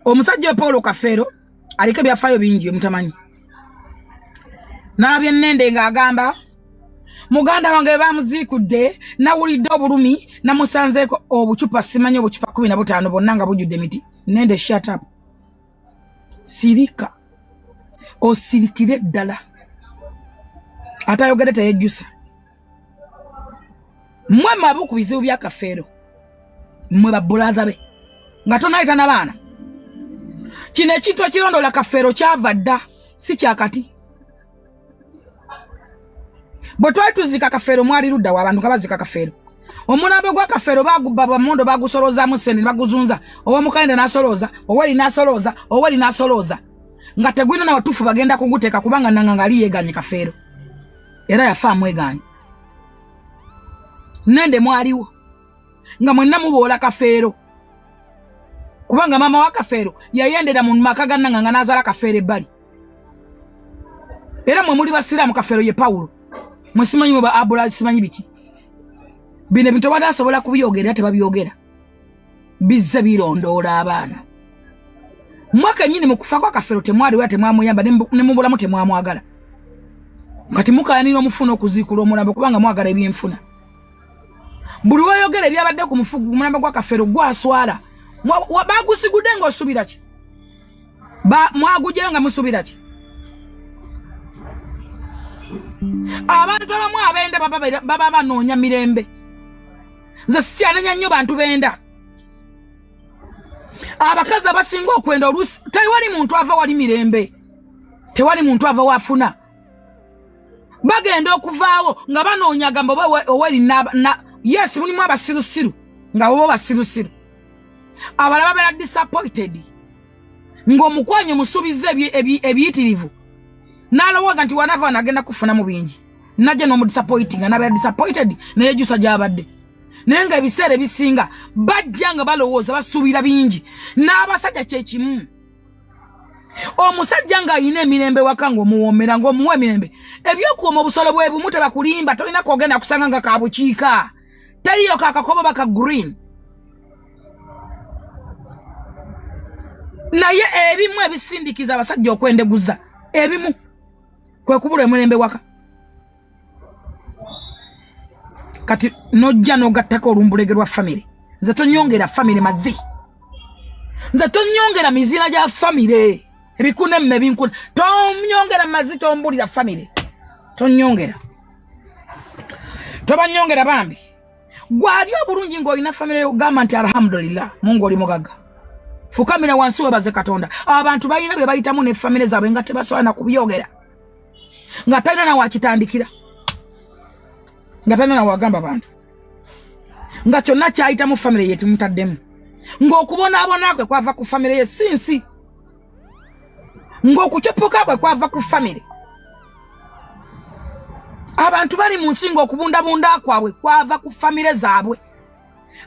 Omusajja Paulo Kafero aliko byafayo bingi mutamanyi. Nalabye Nende ng'agamba muganda wange bamuzikudde nawulidde obulumi namusanzeeko obucupa simanyi obucupa 15 bonna nga bujjudde emiti. Nende shut up. Sirika osirikire ddala atayogedde teyejjusa. Mwe mabu ku bizibu bya Kafero mwe babbulaza be nga tonayita n'abaana. Kino ekintu ekirondoola Kafero kyava dda si kyakati. Bwe twali tuzika Kafero mwali ludda wa abantu nga bazika Kafero. Omulambo gwa Kafero bagubba bamondo bagusolozaamu sente baguzunza. Ow'omukalenda n'asolooza, ow'eri n'asolooza, ow'eri n'asolooza. Nga tegwino na watufu bagenda kuguteeka kubanga nangangali yeeganye Kafero. Era yafa amweganye. Nende mwaliwo. Nga mwenna muboola Kafero. Kubanga mama wa Kafero yayendera mu maka ga nanganga n'azaala Kafero ebbali. Era mwe muli basiraamu Kafero ye Paulo. Mwesimanyi mwe ba Abula simanyi biki. Bino bintu badasobola kubyogera tebabyogera. Bizze birondoola abaana. Mwaka nyini mu kufa kwa Kafero temwali wa temwamuyamba ne mubulamu temwamwagala. Kati mukayanira omufuna okuziikula omulambo kubanga mwagala ebyenfuna. Buli wayogera ebyabadde ku mufugu omulambo gwa Kafero gwaswala. Bagusigudde ng'osubira ki? Mwagujjayo nga musubira ki? Abantu abamu abenda baba banoonya mirembe. Nze sityanenya nnyo bantu benda. Abakazi abasinga okwenda oluusi tewali muntu ava wali mirembe. Tewali muntu ava wafuna. Bagenda okuvaawo nga banoonya gamba oweri yes mulimu abasirusiru nga bo basirusiru. Abalaba bera disappointed. Ng'omukwanyo musubize ebiyitirivu. Nalowooza nti wanava nagenda kufuna mu bingi. Najja n'omudisappointing anabera disappointed naye jusa gyabadde. Naye nga ebiseera ebisinga bajja nga balowooza basuubira bingi. N'abasajja kye kimu. Omusajja nga ayina emirembe waka ng'omuwoomera ng'omuwa emirembe. Ebyokuwoma obusolo bwe bumu tebakulimba tolina kwogenda kusanga nga kabukiika. Teriyo kakakobo baka green. Naye ebimu ebisindikiza abasajja okwendeguza. Ebimu kwe kubula emirembe waka. Kati nojja n'ogattako olumbulegerwa family. Nze tonyongera family mazi. Nze tonyongera mizina gya family. Ebikune mme binkune. Tonyongera mazi tombulira family. Tonyongera. Toba nyongera bambi. Gwali obulungi ng'olina family ogamba nti alhamdulillah Mungu oli mugagga. Fukamira wansi webaze Katonda. Abantu balina be bayitamu ne family zaabwe nga tebasobola na kubyogera. Nga talina na wakitandikira. Nga talina na wagamba abantu. Nga kyonna kyayitamu family yetu mutaddemu. Ng'okubonaabona kwe kwava ku family ye sinsi. Ng'okucepuka kwe kwava ku family. Abantu bali mu nsi ng'okubundabunda kwabwe kwava ku family zaabwe.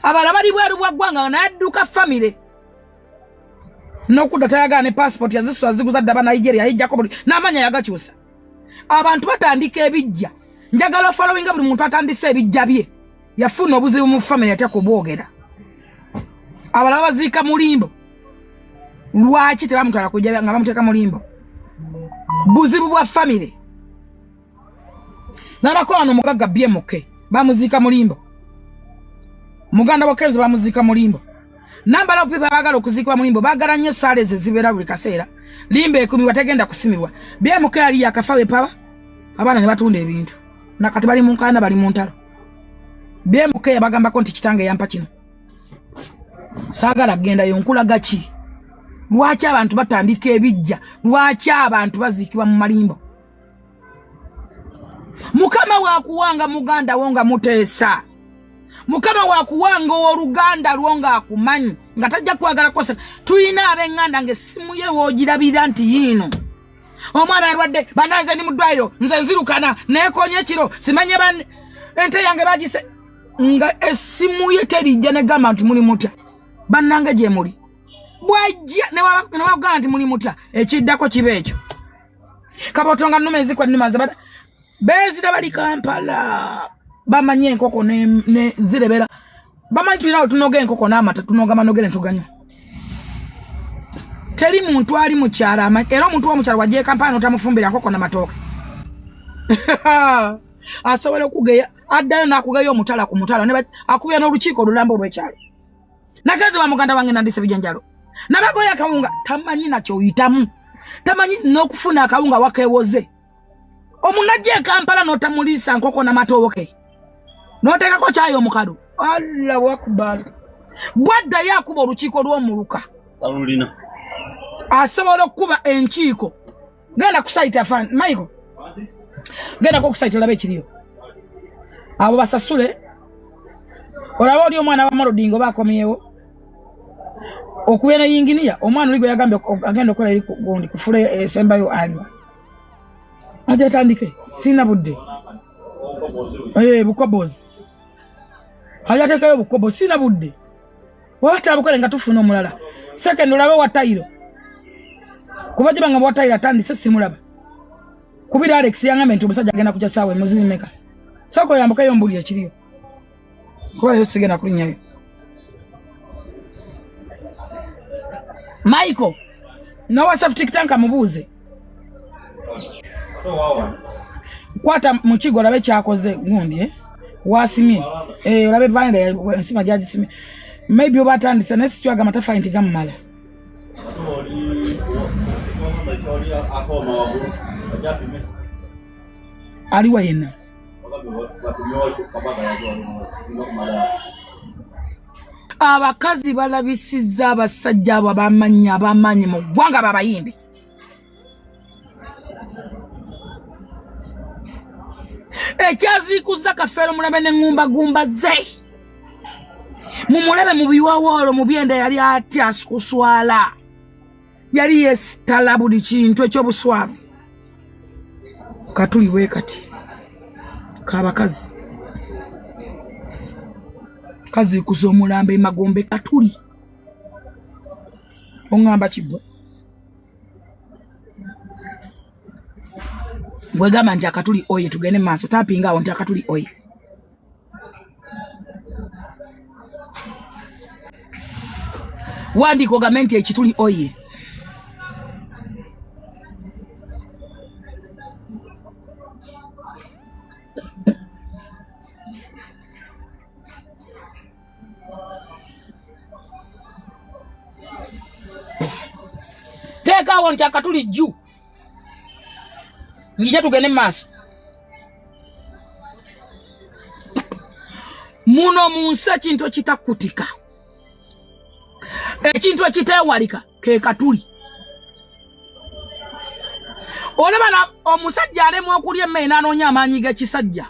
Abalala bali bweru bwa ggwanga n'adduka family. N'okudda tayagala ne passport yaziswa aziguza ddaba Nigeria yajjako buli n'amanya yagakyusa. Abantu batandika ebijja. Njagala following buli muntu atandise ebijja bye. Yafuna obuzibu mu family atya kubwogera. Abalala baziika mulimbo. Lwaki tebamutwala kujja nga bamuteeka mulimbo? Buzibu bwa family. N'abakola n'omugagga BMK bamuziika mulimbo. Muganda wa Kenzo bamuziika mulimbo. Namba la people bagala okuziikwa mulimbo bagala nnyo saale ze zibeera buli kaseera. Limba 10 bategenda kusimirwa. BMK ali yakafa we paba. Abaana ne batunda ebintu. Nakati bali mu nkana bali mu ntalo. BMK yabagambako nti kitange yampa kino. Saagala genda yonkula gachi. Lwaki abantu batandika ebijja? Lwaki abantu baziikibwa mu malimbo? Mukama wakuwanga muganda wonga muteesa. Mukama wakuwanga oluganda lwonga akumanyi nga tajja kwagala kosa. Tuyina abenganda ngesimu ye wogirabira nti yino. Omwana alwadde bananze ni mudwairo nze nzirukana neekonye kiro simanye ente yange bagise nga esimu ye terijja ne gamba nti muli mutya. Bannange gye muli. Bwajja ne wabagamba nti muli mutya ekiddako kibe ekyo. Kabotonga nnume ezikwa nnuma zabada. Bezira bali Kampala. Bamanye enkoko ne zirebera. Bamanyi tulina tunoga enkoko n'amata tunoga manogere ntuganya. teri muntu ali mu kyala era omuntu wa mu kyala wajje kampani otamufumbira nkoko na matooke asobola okugeya addayo n'akugeya omutala ku mutala ne akubya n'olukiiko olulambo olw'ekyalo nakazi wa muganda wange nandise bijanjalo nabagoya akawunga tamanyi nakyo oyitamu tamanyi n'okufuna akawunga wakeewoze omunajje Kampala n'otamuliisa nkoko na matooke n'oteekako kyayo omukalu Allahu akbar bwadda yakuba olukiiko lw'omuluka alulina asobola okuba enkiiko genda ku site afan Michael genda ku site olabe kiriyo abo basasule olaba oli omwana wa Marodingo bakomyewo okubena yinginiya omwana oligo yagambe agenda okola eri gundi kufule sembayo alwa aje tandike sina budde bukobozi aje tekayo bukobozi sina budde wata bukole nga tufuna omulala second olabe wa Tairo kubaje banga wa Tairo atandise simulaba kubira Alex yangambe nti omusajja agenda kuja sawe muzini meka sako yambuka yombuli ekiriyo kuba leo sigenda kulinyayo Michael no WhatsApp TikTok amubuze kwata mukigo olabe kyakoze gundi wasimye olabe vanile nsima jaji simye maybe obatandise nesitwaga matafa inti gamala aliwa yena abakazi balabisiza abasajja abo abamanyi mu ggwanga babayimbi ekyazikuza kafeero mulabe n'engumba gumba ze mumulabe mu biwawaalo mu byenda yali atya kuswala yali yesitala buli kintu eky'obuswavu katuli we kati kabakazi kazi kuzomulambe magombe katuli ongamba kibwa bwegamba nti akatuli oye tugende maaso tapinga awo nti akatuli oye wandiko gamenti ekituli oye teka awo nti akatuli jju ngije tugende maaso muno munsi ekintu ekitakutika ekintu ekitewalika ke katuli olabana omusajja alemu okulya emmere n'anoonya amaanyi g'ekisajja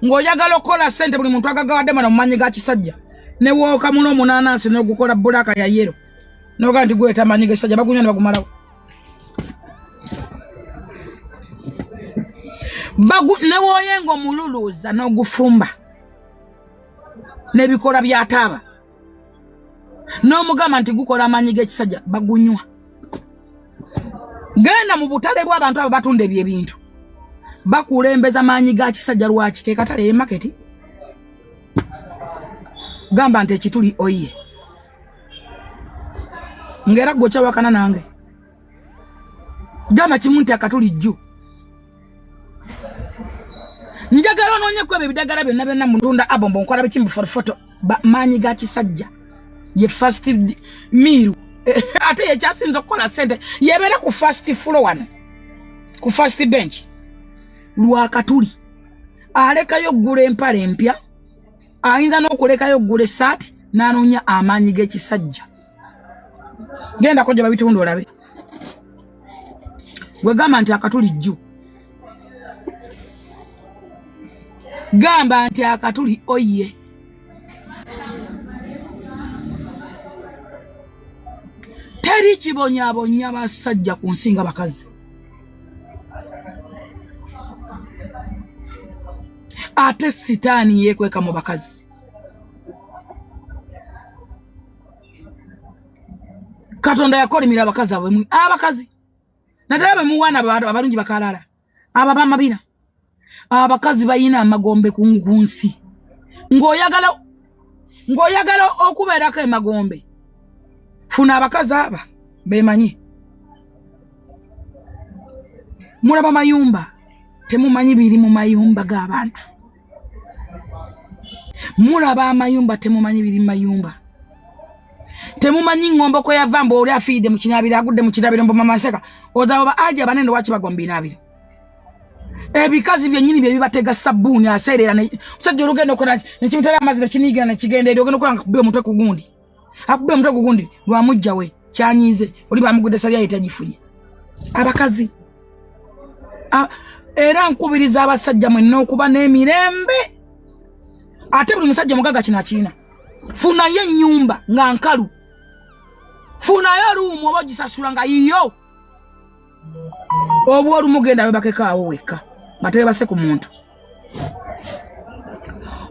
ng'oyagala okukola ssente buli muntu agagawadde mana mu maanyi ga kisajja ne wooka muno omunaanansi n'ogukola bulaka ya yero n'ogaa nti gweta amaanyi g'ekisajja bagunywa ne bagumalawo ne wooyenga omululuuza n'ogufumba n'ebikola byataaba n'omugamba nti gukola amaanyi g'ekisajja bagunywa genda mu butale bw'abantu abo batunda ebyo ebintu bakulembeza maanyi ga kisajja lwaki ke katale e market gamba nti ekituli oye ngera gwe kyawakana nange gamba kimu nti akatuli jju njagala onoonye kwebyo ebidagala byonna byonna mutunda abombo nkola bikimbi for photo maanyi ga kisajja ye first miru ate yekyasinza okukola sente yebeera ku first floor wano ku first bench lwakatuli alekayo oggula empale empya ayinza n'okulekayo oggula essaati n'anoonya amaanyi g'ekisajja genda kojja babitunda olabe gwe gamba nti akatuli jju gamba nti akatuli oye teri kibonyabonya basajja ku nsinga bakazi ate sitaani yeekweka mu bakazi Katonda yakolimira abakazi abakazi naddala bwe muwaana abalungi bakalala abo bamabina abakazi bayina amagombe ku nsi ng'oyagala okubeerako emagombe funa abakazi aba bemanyi mulaba mayumba temumanyi biri mu mayumba g'abantu mulaba amayumba temumanyi biri mu mayumba temumanyi ngombo ko yavamba oli afide mu kinabira agudde mu kinabira mbo mama seka odaaba aje abanene wachi bagwa mbinabira ebikazi byennyini bye bibatega sabuni aserera ne musajja olugendo kola ne kimutera amazina kinigira ne kigende ogendo kola kubbe mutwe kugundi akubbe mutwe kugundi lwa mujja we kyanyize oli bamugudde saliya yetajifunye abakazi era nkubiriza abasajja mwe n'okuba n'emirembe ate buli musajja mugaga kinakina funa ye nyumba nga nkalu funa ya rumu obagisasula nga yiyo obu olumugenda webakekaawo wekka nga tebase ku muntu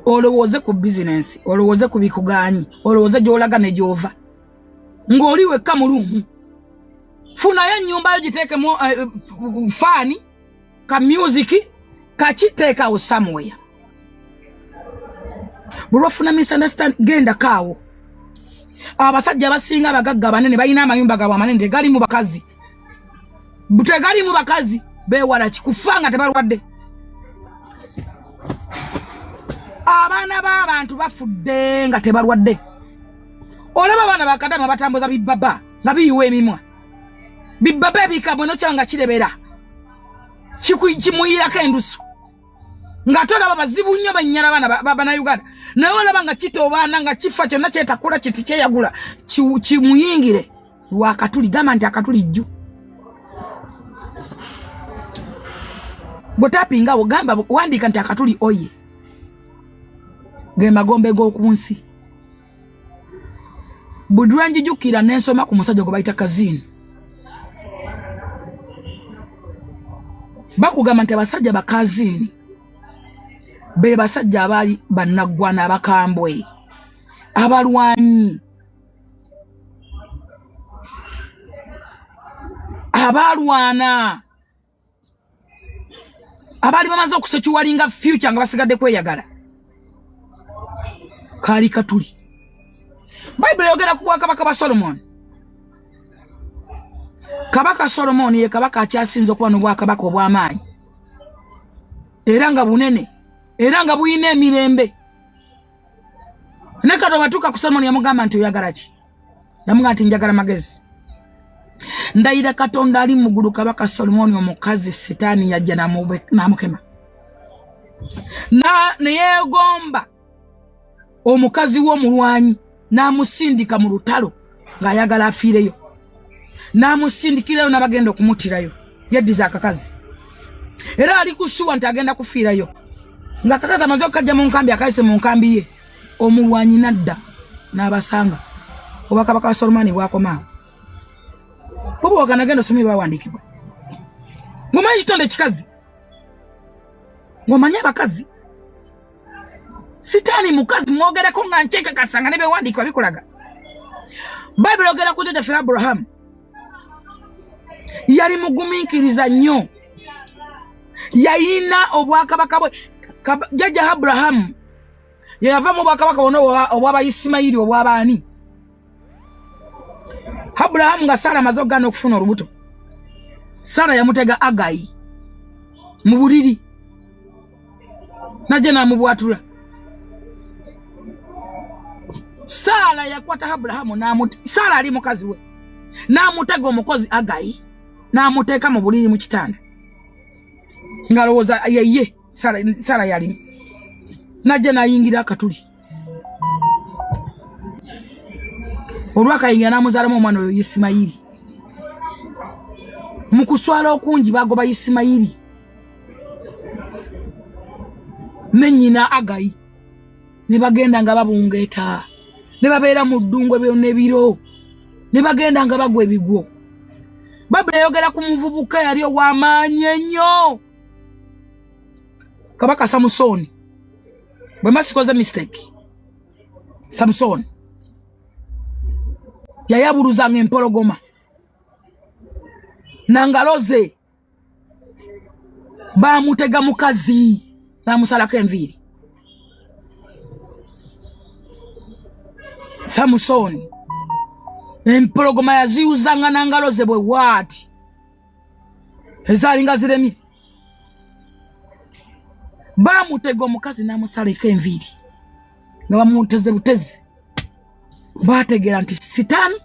olowooze ku bizinensi olowooze ku bikuganyi olowooze gy'olaga ne gy'ova ng'oli wekka mu rumu funa ye nyumba yo giteekemu faani ka music kachiteekawo somewhere bulwafuna misunderstand genda kaawo abasajja abasinga abagagga banene balina amayumba gaabwe amanene tegali mu bakazi bewala kikufanga tebalwadde abaana b'abantu bafudde nga tebalwadde olaba abaana bakadama batambuza bibaba nga biyiwa emimwa bibaba ebikamwe nokyanga kirebera kimuyirako endusu nga tolaba bazibu nnyo bannyala baana bannayuganda naye olaba nga kitobaana nga kifa kyonna kyetakula kiti kyeyagula kimuyingire lwakatuli gamba nti akatuli jju bwetapingawo gamba wandiika nti akatuli oye ge magombe g'okunsi buli lwenjijukira nensoma ku musajja gwe bayita Kazini bakugamba nti abasajja bakazini be basajja abali bannaggwana abakambwe abalwanyi abalwana abali bamaze okusekiwalinga future nga basigadde kweyagala kali katuli Bible yogera ku Kabaka ba Solomon Kabaka Solomon ye kabaka akyasinze okuba n'obwakabaka obw'amaanyi era nga bunene era nga buyina emirembe ne kati batuuka ku Solomon yamugamba nti oyagala ki yamugamba nti njagala magezi ndayira Katonda ali mu ggulu Kabaka Solomon omukazi sitaani yajja n'amukema ne yeegomba omukazi w'omulwanyi n'amusindika mu lutalo ng'ayagala afiireyo n'amusindikirayo n'abagenda okumutirayo yeddiza akakazi era ali kusuwa nti agenda kufiirayo nga akakazi amaze okukajja mu nkambi akayise mu nkambi ye omulwanyi nadda n'abasanga oba Kabaka wa Solomoni bwakomaawo bobo wakanagenda osomye bawandiikibwa ng'omanyi kitonde kikazi ng'omanyi abakazi sitaani mukazi mwogereko nga nkyekakasanga ne bewandiikibwa bikulaga Bible yogera ku jjajjaffe Abraham yali mugumiikiriza nnyo yayina obwakabaka bwe jjajja Abraham yava mu bwakabaka bwonna obw'Abayisimayiri obw'abaani Abraham nga Sara amaze okugaana okufuna olubuto Sara yamutega Agayi mu buliri najja n'amubwatula Sara yakwata Abraham Sara ali mukazi we n'amutega omukozi Agayi n'amuteeka mu buliri mu kitanda ngalowooza yeye Sara yalimu najja n'ayingira akatuli olwakayingira n'amuzaalamu omwana oyo Isimayiri mu kuswala okungi bagoba Isimayiri ne nnyina Agayi ne bagenda nga babungeeta ne babeera mu ddungu n'ebiro ne bagenda nga bagwa ebigwo Bible yogera ku muvubuka yali ow'amaanyi ennyo Kabaka Samusoni bwe masikoze mistake Samusoni yayabuluzanga empologoma nangaloze bamutega mukazi bamusalako enviiri Samusoni empologoma yaziuzanga nangalo ze bwe waati ezalinga ziremye bamutega omukazi n'amusaleko enviiri nga bamuteze butezi bategeera nti sitaani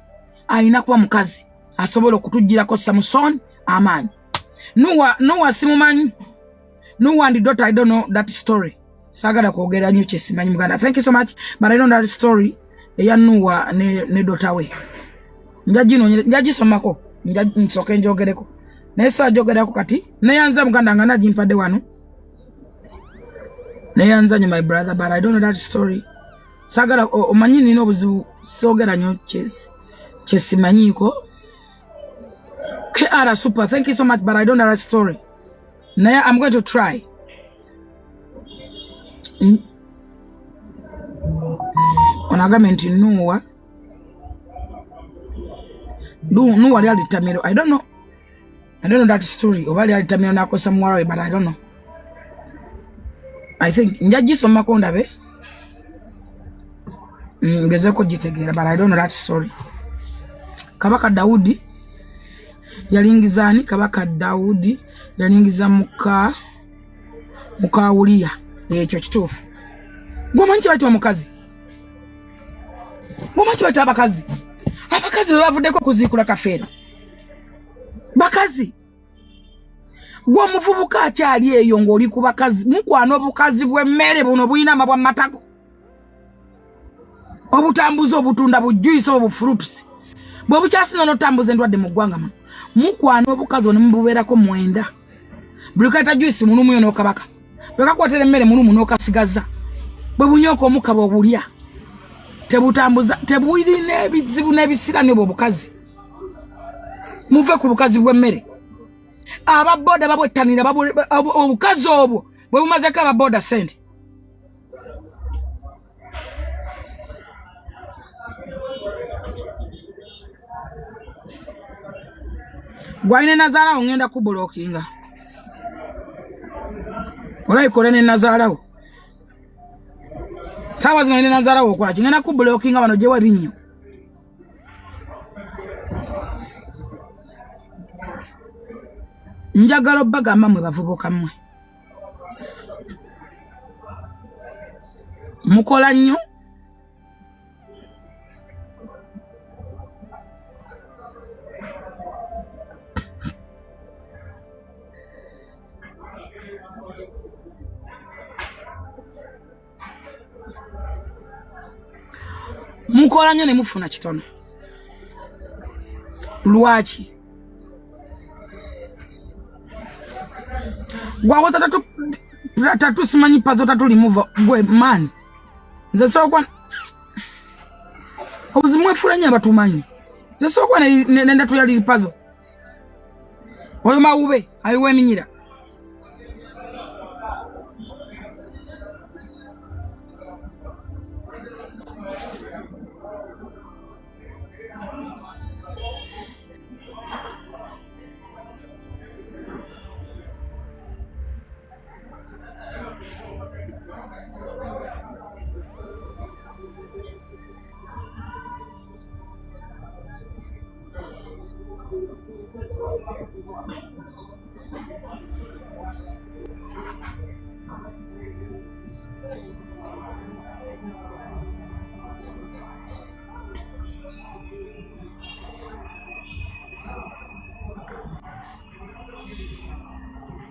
alina kuba mukazi asobola okutugirako Samusoni amaanyi. Nuwa simumanyi. Nuwa and daughter, I don't know that story. Sagala kwogera nnyo kyesimanyi muganda. Thank you so much, but I know that story eya Nuwa ne daughter we. Njagisomako nsoke njogereko naye saajogerako kati neyanza muganda nga nagimpadde wano neyanza nyo my brother, but I don't know that story. Sagala omanyi nina obuzibu sogera nnyo kyesimanyiko. KR super, thank you so much, but I don't know that story. Naye I'm going to try. Onagamba nti Nuwa lyali Tamiro. I don't know that story. Oba lyali Tamiro nakosa muwala we, but I don't know. I think njagisomako ndabe ngezeko gitegeera, but I don't know that story. Kabaka Daudi yalingiza ani? Kabaka Daudi yalingiza muka Uliya. Ekyo kituufu. Gwomanyi bayita omukazi? Gwomanyi bayita abakazi? Abakazi bavuddeko kuziikula Kafeero. Bakazi. Gw'omuvubuka akyali eyo ng'oli ku bakazi. Mukwana obukazi bw'emmere buno buyinama bwa matako. Obutambuza obutunda bujjuisa obufruits. Bwe bukyasina n'otambuza endwadde mu ggwanga muno. Mukwana obukazi ono mububeerako mwenda. Buli kayita juice mulumu yo n'okabaka. Bwe kakwatira emmere mulumu n'okasigaza. Bwe bunyooka omukka bw'obulya. Tebutambuza, tebulina ebizibu n'ebisirani bwo bukazi. Muve ku bukazi bw'emmere. Ababoda babwettanira obukazi obwo bwe bumazeko ababoda sente. Gwaine Nazarawo ngenda ku blockinga. Olaikole ne Nazarawo. Sawa zino ne Nazarawo okola ngenda ku blockinga bano gye wabinnyo. Njagala obagamba mwe bavubuka mmwe. Mukola nnyo. Mukola nnyo ne mufuna kitono. Lwaki? Gwawo tatu simanyi pazo tatu limuva gwe man. Nze sokwa obuzimu efulanya batumanyi. Nze sokwa nenda tuyali pazo. Oyo mawube ayiwe eminyira.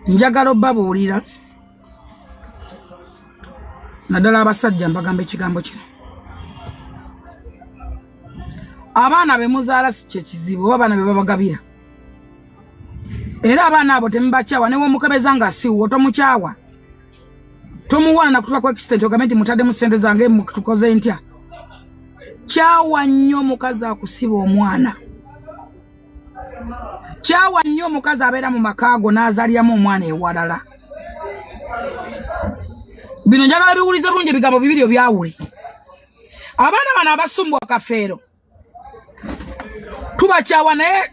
Njagala obabuulira naddala abasajja mbagamba ekigambo kino. Abaana be muzaala si kyekizibu oba abaana be babagabira. Era abaana abo temubakyawa ne womukebeza nga siwo tomukyawa. Tomuwana na kutuka kwa extent ogamenti mutadde mu ssente zange tukoze ntya. Kyawa nnyo mukazi akusiba omwana. Kyawa nnyo mukazi abeera mu makaago n'azaaliramu omwana ewalala. Bino njagala biwulize bulungi ebigambo bibiri byawule. Abaana bano abasumbwa Kafeero tubakyawa naye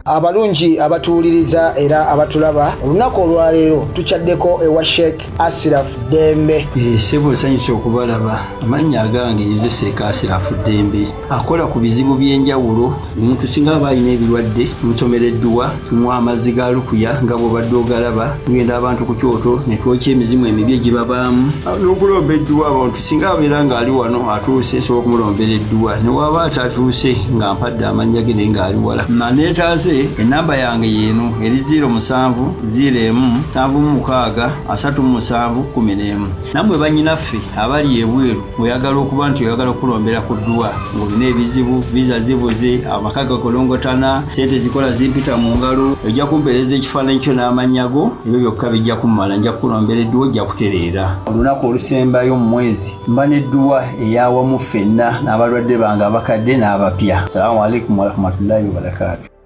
Abalungi abatuuliriza era abatulaba olunaku olwaleero tukyaddeko ewa Sheikh Ashraf Dembe. Sebo nsanyusa okubalaba. Amannya agange nze Sheikh Ashraf Dembe. Akola ku bizibu by'enjawulo. Omuntu singa aba alina ebirwadde musomereddwa tunywa amazzi ga lukuya nga bw'obadde ogalaba. Tugenda abantu ku kyoto ne twokya emizimu emibi egibabaamu. N'okulomba edduwa abantu singa abeera ng'ali wano atuuse sobola okumulombera edduwa. Ne waba atatuuse nga mpadde amannya ge naye ng'ali wala. Neetaase enamba yange yeeno eri 0707363711. Nammwe bannyinaffe abali ebweru oyagala okuba nti oyagala okulombera ku dduwa ng'olina ebizibu viza zibuze amaka gakolongotana sente zikola zimpita mu ngalo ojja kumpeereza ekifaananyi kyo n'amannya go ebyo byokka bijja kummala nja kukulombera edduwa ojja kutereera. Olunaku olusembayo mu mwezi mba n'edduwa eyawamu ffenna n'abalwadde bange abakadde n'abapya. Salaamu alaikum warahmatullahi wabarakatuh.